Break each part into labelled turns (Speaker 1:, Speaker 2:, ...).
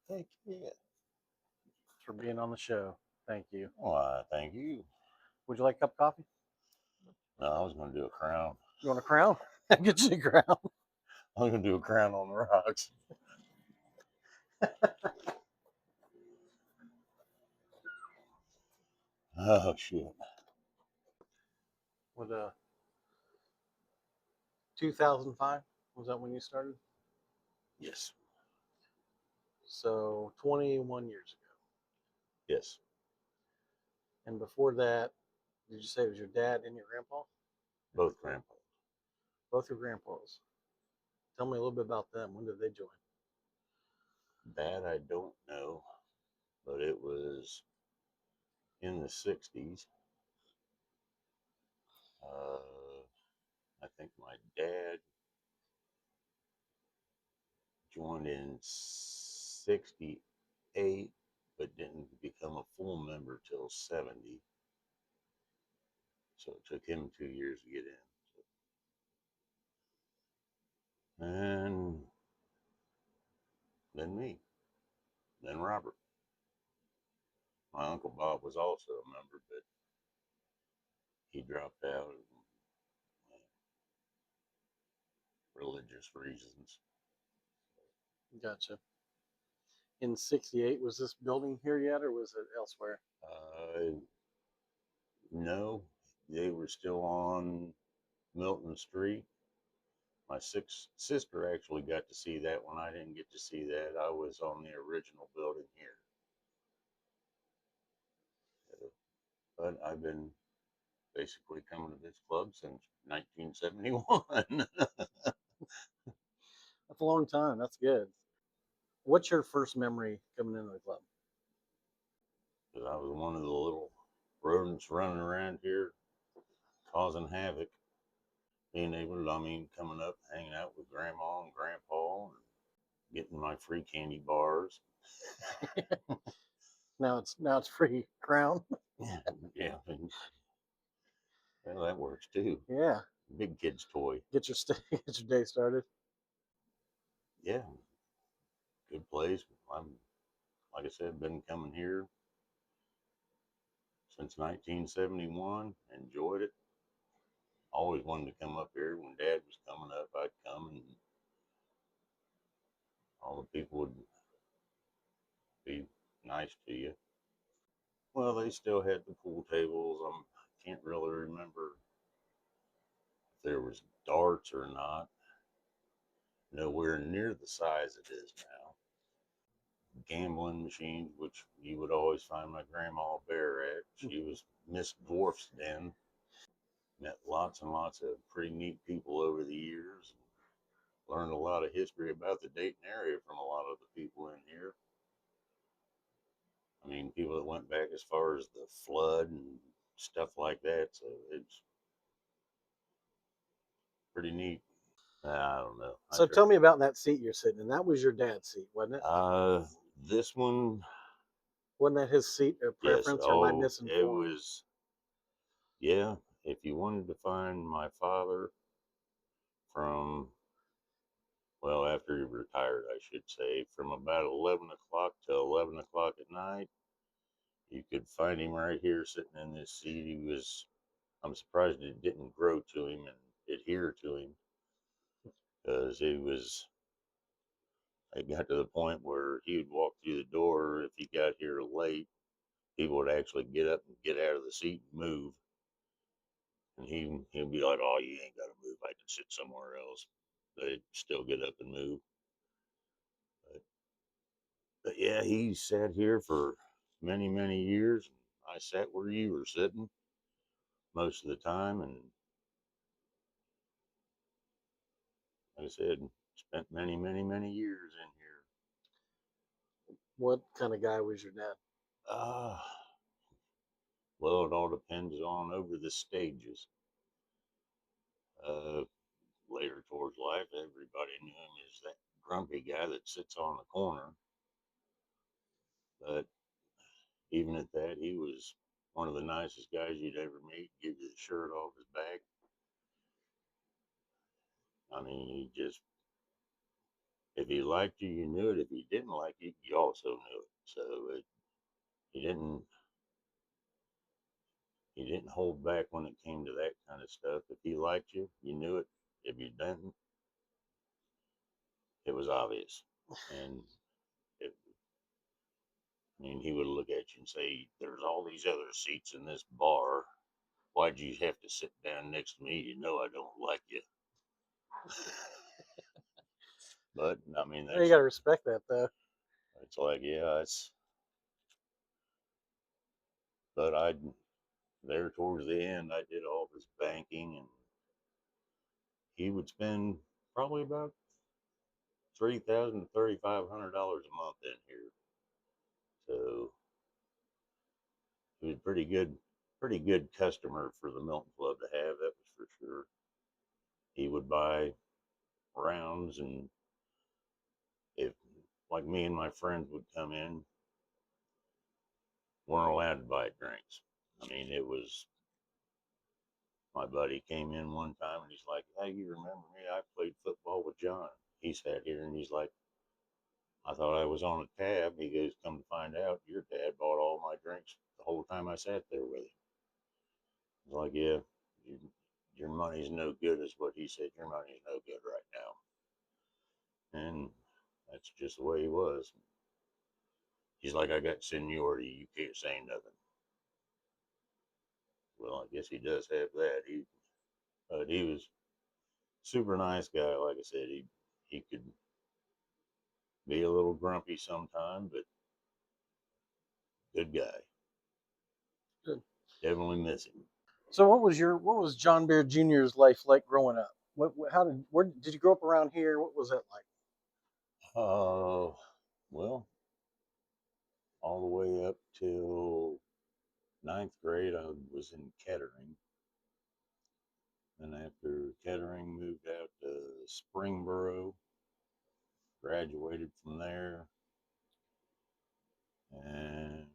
Speaker 1: Heck yeah.
Speaker 2: for being on the show. Thank you.
Speaker 1: Why, thank you.
Speaker 2: Would you like a cup of coffee?
Speaker 1: No, I was going to do a crown.
Speaker 2: You want a crown? I'll get you a crown.
Speaker 1: I was going to do a crown on the rocks. Oh, shit.
Speaker 2: With 2005, was that when you started?
Speaker 1: Yes.
Speaker 2: So 21 years ago.
Speaker 1: Yes.
Speaker 2: And before that, did you say it was your dad and your grandpa?
Speaker 1: Both grandpas.
Speaker 2: Both your grandpas. Tell me a little bit about them. When did they join?
Speaker 1: That I don't know, but it was in the 60s. I think my dad joined in 68, but didn't become a full member till 70. So it took him 2 years to get in. And then me, then Robert. My Uncle Bob was also a member, but he dropped out of religious reasons.
Speaker 2: Gotcha. In 68, was this building here yet or was it elsewhere?
Speaker 1: No, they were still on Milton Street. My sister actually got to see that one. I didn't get to see that. I was on the original building here. But I've been basically coming to this club since 1971.
Speaker 2: That's a long time. That's good. What's your first memory coming into the club?
Speaker 1: I was one of the little rodents running around here causing havoc. Being able to, coming up, hanging out with grandma and grandpa and getting my free candy bars.
Speaker 2: Now it's free crown.
Speaker 1: Yeah, well, that works too.
Speaker 2: Yeah.
Speaker 1: Big kid's toy.
Speaker 2: Get your get your day started.
Speaker 1: Yeah, good place. I'm, like I said, been coming here since 1971. Enjoyed it. Always wanted to come up here. When Dad was coming up, I'd come, and all the people would be nice to you. Well, they still had the pool tables. I can't really remember if there was darts or not. Nowhere near the size it is now. Gambling machines, which you would always find my grandma Baer at. She was Miss Dwarf's den. Met lots and lots of pretty neat people over the years. Learned a lot of history about the Dayton area from a lot of the people in here. People that went back as far as the flood and stuff like that. So it's pretty neat. I don't know.
Speaker 2: So tell me about that seat you're sitting in. That was your dad's seat, wasn't it?
Speaker 1: This one.
Speaker 2: Wasn't that his seat of preference,
Speaker 1: Yes.
Speaker 2: or am I
Speaker 1: Oh,
Speaker 2: misinformed?
Speaker 1: it was. Yeah. If you wanted to find my father from, well, after he retired, I should say, from about 11 o'clock to 11 o'clock at night, you could find him right here sitting in this seat. I'm surprised it didn't grow to him and adhere to him, because it got to the point where he would walk through the door. If he got here late, people would actually get up and get out of the seat and move. And he'd be like, "Oh, you ain't got to move. I can sit somewhere else." They'd still get up and move. But yeah, he sat here for many, many years. I sat where you were sitting most of the time. And like I said, spent many, many, many years in here.
Speaker 2: What kind of guy was your dad?
Speaker 1: Uh, well, it all depends on over the stages. Uh, Later towards life, everybody knew him as that grumpy guy that sits on the corner. But even at that, he was one of the nicest guys you'd ever meet. Give you the shirt off his back. If he liked you, you knew it. If he didn't like you, you also knew it. So he didn't he didn't hold back when it came to that kind of stuff. If he liked you, you knew it. If you didn't, it was obvious. And it, I mean, he would look at you and say, "There's all these other seats in this bar. Why'd you have to sit down next to me? You know I don't like you." But I mean,
Speaker 2: You got to respect that, though.
Speaker 1: it's like, yeah, it's. But I there towards the end, I did all this banking, and he would spend probably about $3,000 to $3,500 a month in here. So he was pretty good customer for the Milton Club to have. That was for sure. He would buy rounds, and if like me and my friends would come in, weren't allowed to buy drinks. I mean, it was my buddy came in one time and he's like, "Hey, you remember me? I played football with John." He sat here and he's like, "I thought I was on a tab." He goes, "Come to find out, your dad bought all my drinks the whole time I sat there with him." I was like, "Yeah, you, your money's no good," is what he said. "Your money's no good right now." And that's just the way he was. He's like, "I got seniority. You can't say nothing." Well, I guess he does have that. He was super nice guy. Like I said, he could be a little grumpy sometimes, but good guy.
Speaker 2: Good.
Speaker 1: Definitely miss him.
Speaker 2: So, what was John Baer Jr.'s life like growing up? How where did you grow up around here? What was that like?
Speaker 1: Well, all the way up till ninth grade, I was in Kettering. Then after Kettering, moved out to Springboro, graduated from there, and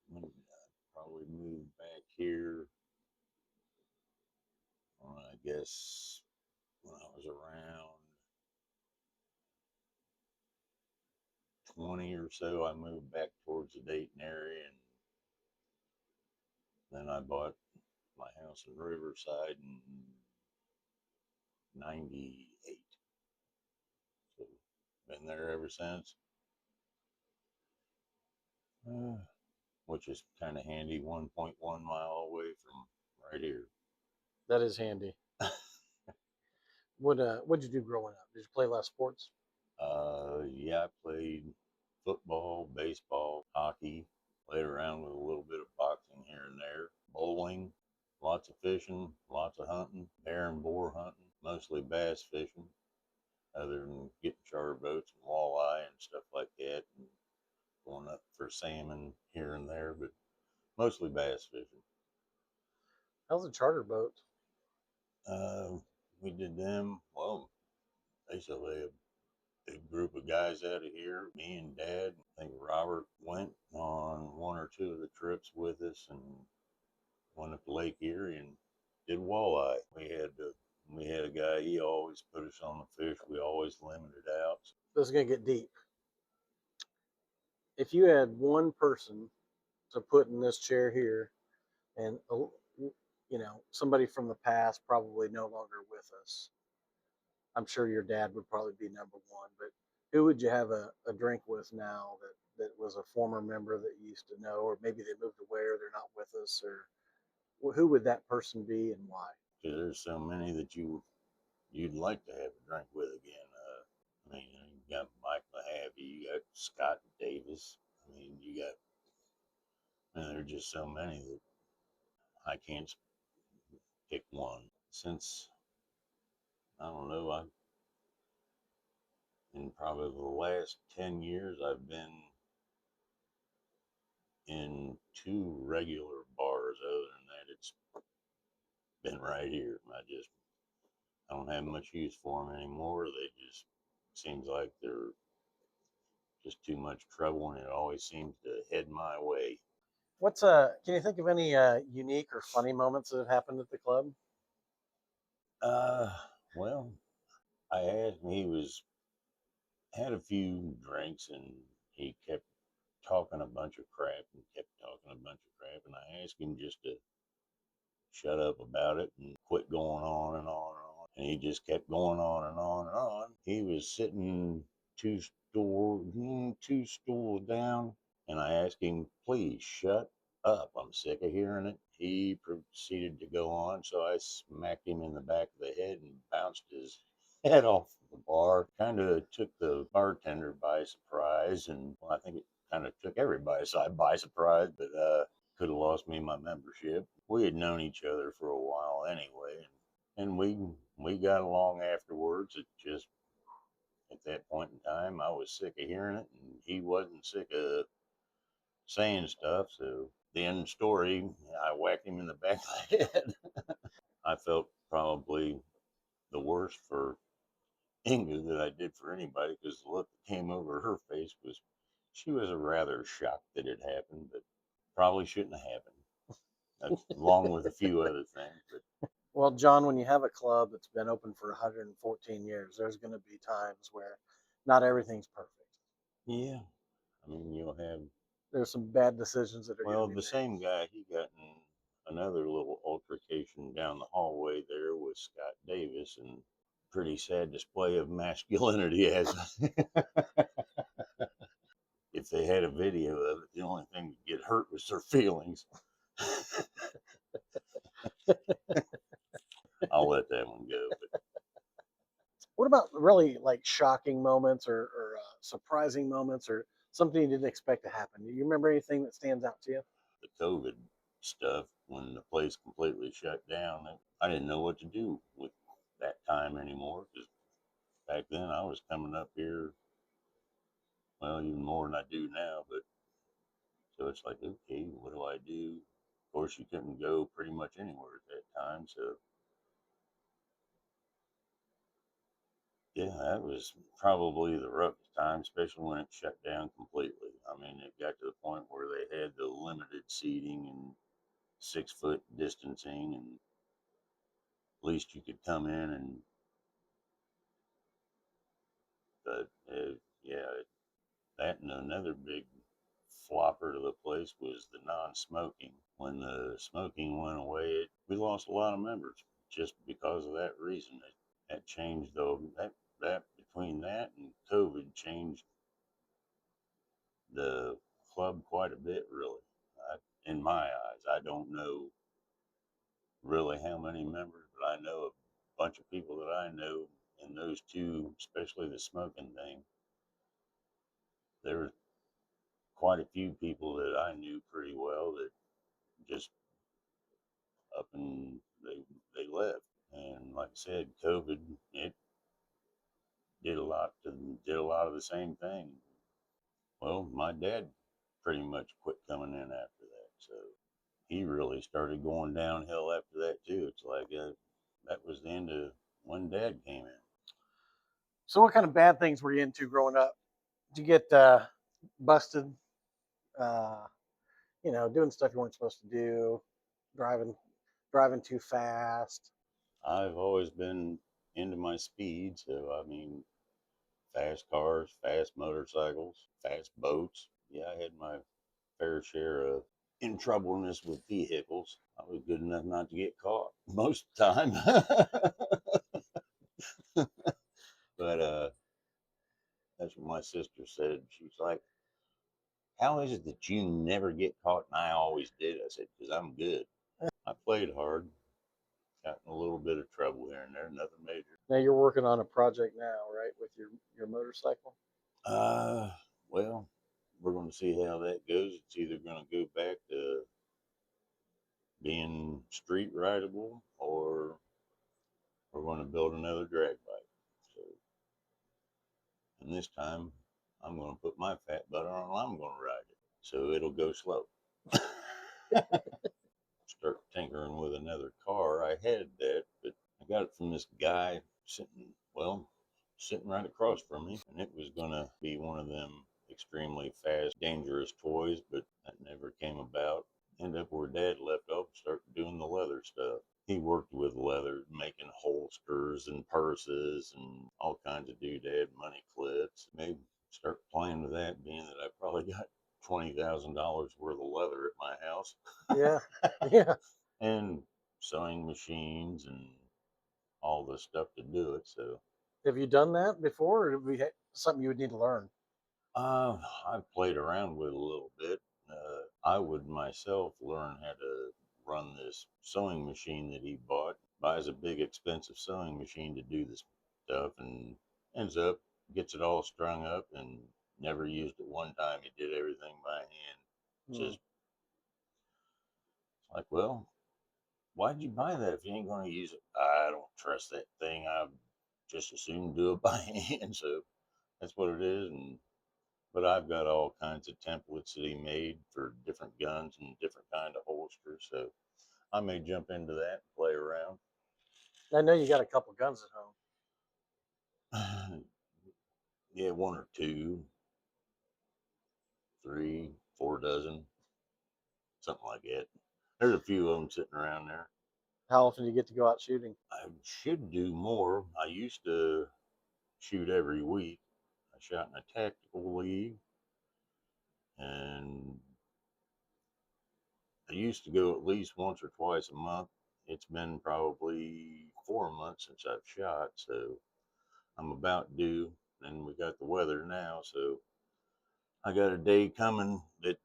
Speaker 1: when did I probably moved back here? I guess when I was around 20 or so, I moved back towards the Dayton area, and then I bought my house in Riverside in '98. So been there ever since, uh, which is kind of handy. 1.1 mile away from right here.
Speaker 2: That is handy. What'd you do growing up? Did you play a lot of sports?
Speaker 1: Yeah, I played football, baseball, hockey. Played around with a little bit of boxing here and there. Bowling, lots of fishing, lots of hunting, bear and boar hunting, mostly bass fishing, other than getting charter boats and walleye and stuff like that, and going up for salmon here and there, but mostly bass fishing.
Speaker 2: How's a charter boat?
Speaker 1: Uh, we did them, well, basically a big group of guys out of here. Me and Dad, I think Robert went on one or two of the trips with us and went up to Lake Erie and did walleye. We had a guy. He always put us on the fish. We always limited out.
Speaker 2: This is gonna get deep. If you had one person to put in this chair here, and somebody from the past, probably no longer with us, I'm sure your dad would probably be number one, but who would you have a drink with now that was a former member that you used to know, or maybe they moved away or they're not with us, or who would that person be and why?
Speaker 1: Because there's so many that you'd like to have a drink with again. I mean, you got Mike Mahaffey, you got Scott Davis. I mean, you got, and there are just so many that I can't pick one. Since I don't know, I in probably the last 10 years, I've been in two regular bars. Other than that, it's been right here. I don't have much use for them anymore. They just seems like they're just too much trouble, and it always seems to head my way.
Speaker 2: Can you think of any unique or funny moments that have happened at the club?
Speaker 1: Uh, well, I asked him. He was had a few drinks, and he kept talking a bunch of crap and kept talking a bunch of crap. And I asked him just to shut up about it and quit going on and on and on. And he just kept going on and on and on. He was sitting two stools down, and I asked him, please shut up. I'm sick of hearing it. He proceeded to go on, so I smacked him in the back of the head and bounced his head off the bar. Kind of took the bartender by surprise, and well, I think it kind of took everybody by surprise, but could have lost me my membership. We had known each other for a while anyway, and we got along afterwards. It just at that point in time, I was sick of hearing it, and he wasn't sick of saying stuff. So the end of the story, I whacked him in the back of the head. I felt probably the worst for Inga that I did for anybody, because the look that came over her face was she was a rather shocked that it happened, but probably shouldn't have happened, along with a few other things. But
Speaker 2: Well, John, when you have a club that's been open for 114 years, there's going to be times where not everything's perfect.
Speaker 1: yeah, I mean, you'll have,
Speaker 2: There's some bad decisions that are going to
Speaker 1: well,
Speaker 2: be
Speaker 1: the
Speaker 2: made.
Speaker 1: same guy, he got in another little altercation down the hallway there with Scott Davis, and pretty sad display of masculinity as if they had a video of it, the only thing that get hurt was their feelings. I'll let that one go. But
Speaker 2: What about really like shocking moments or surprising moments or something you didn't expect to happen? Do you remember anything that stands out to you?
Speaker 1: the COVID stuff, when the place completely shut down, I didn't know what to do with that time anymore, because back then I was coming up here, well, even more than I do now. But so it's like, okay, what do I do? Of course, you couldn't go pretty much anywhere at that time. So yeah, that was probably the roughest time, especially when it shut down completely. I mean, it got to the point where they had the limited seating and 6 foot distancing, and at least you could come in and, but yeah, that and another big flopper to the place was the non-smoking. When the smoking went away, we lost a lot of members just because of that reason. That changed though. That between that and COVID changed the club quite a bit, really. In my eyes, I don't know really how many members, but I know a bunch of people that I know in those two, especially the smoking thing. There were quite a few people that I knew pretty well that just up and they left. And like I said, COVID, it did a lot of the same thing. Well, my dad pretty much quit coming in after that, so he really started going downhill after that too. It's like that was the end of when Dad came in.
Speaker 2: So, what kind of bad things were you into growing up? Did you get busted? Uh, doing stuff you weren't supposed to do, driving driving too fast.
Speaker 1: I've always been into my speed, so I mean, fast cars, fast motorcycles, fast boats. Yeah, I had my fair share of in troubleness with vehicles. I was good enough not to get caught most of the time. But that's what my sister said. She's like, how is it that you never get caught and I always did? I said, because I'm good. I played hard, got in a little bit of trouble here and there, nothing major.
Speaker 2: Now you're working on a project now, right, with your motorcycle?
Speaker 1: Uh, well, we're going to see how that goes. It's either going to go back to being street rideable, or we're going to build another drag bike. So, and this time I'm going to put my fat butt on and I'm going to ride it. So it'll go slow. Start tinkering with another car. I had that, but I got it from this guy sitting right across from me, and it was gonna be one of them extremely fast, dangerous toys, but that never came about. Ended up where Dad left off and started doing the leather stuff. he worked with leather, making holsters and purses and all kinds of doodad money clips. Maybe start playing with that, being that I probably got $20,000 worth of leather at my house.
Speaker 2: Yeah. Yeah.
Speaker 1: And sewing machines and all the stuff to do it. So
Speaker 2: Have you done that before, or would be something you would need to learn?
Speaker 1: I've played around with it a little bit. I would myself learn how to run this sewing machine that he bought. Buys a big expensive sewing machine to do this stuff and ends up gets it all strung up and never used it one time. He did everything by hand.
Speaker 2: Hmm.
Speaker 1: Just like, well, why'd you buy that if you ain't going to use it? I don't trust that thing. I just as soon do it by hand. So that's what it is. And but I've got all kinds of templates that he made for different guns and different kind of holsters. So I may jump into that and play around.
Speaker 2: I know you got a couple guns at home.
Speaker 1: Yeah, one or two, three, 4 dozen, something like that. There's a few of them sitting around there.
Speaker 2: How often do you get to go out shooting?
Speaker 1: I should do more. I used to shoot every week. I shot in a tactical league, and I used to go at least once or twice a month. It's been probably 4 months since I've shot, so I'm about due. And we got the weather now, so I got a day coming that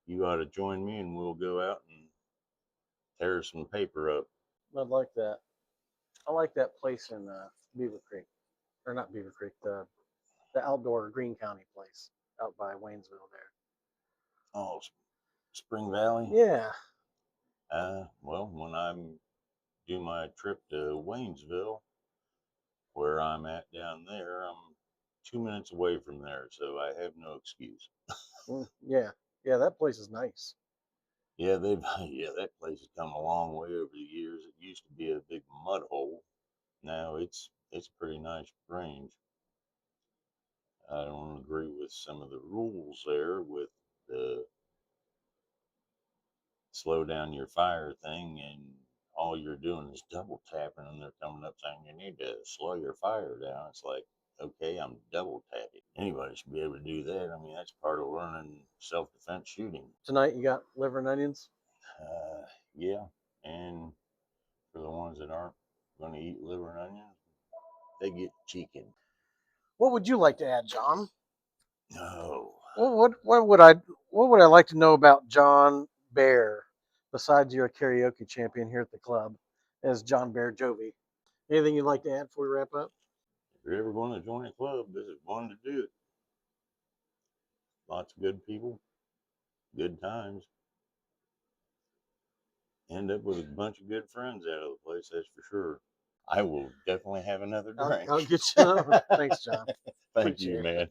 Speaker 1: you ought to join me, and we'll go out and tear some paper up.
Speaker 2: I'd like that. I like that place in Beaver Creek, or not Beaver Creek, the outdoor Green County place out by Waynesville there.
Speaker 1: Oh, Spring Valley.
Speaker 2: Yeah,
Speaker 1: Well, when I do my trip to Waynesville, where I'm at down there, I'm 2 minutes away from there, so I have no excuse.
Speaker 2: yeah, yeah. That place is nice.
Speaker 1: Yeah, they've yeah, that place has come a long way over the years. It used to be a big mud hole. Now it's a pretty nice range. I don't agree with some of the rules there with the slow down your fire thing, and all you're doing is double tapping, and they're coming up saying you need to slow your fire down. It's like, okay, I'm double tapping. Anybody should be able to do that. I mean, that's part of learning self defense shooting.
Speaker 2: Tonight you got liver and onions.
Speaker 1: Uh, yeah, and for the ones that aren't going to eat liver and onions, they get chicken.
Speaker 2: What would you like to add, John?
Speaker 1: No.
Speaker 2: Well, what would I like to know about John Baer? Besides, you're a karaoke champion here at the club, as John Baer Jovi. Anything you'd like to add before we wrap up?
Speaker 1: If you're ever going to join a club, this is one to do it. Lots of good people, good times. End up with a bunch of good friends out of the place, that's for sure. I will definitely have another drink.
Speaker 2: I'll get you another. Thanks, John.
Speaker 1: Thank you,
Speaker 2: Appreciate it.
Speaker 1: man.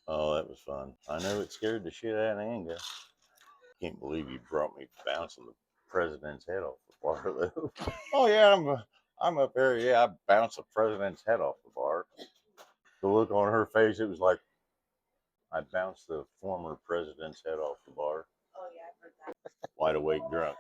Speaker 1: Oh, that was fun. I know it scared the shit out of Anga. Can't believe you brought me bouncing the president's head off the bar, though. Oh, yeah, I'm up there. Yeah, I bounced the president's head off the bar. The look on her face, it was like I bounced the former president's head off the bar. Wide awake drunk.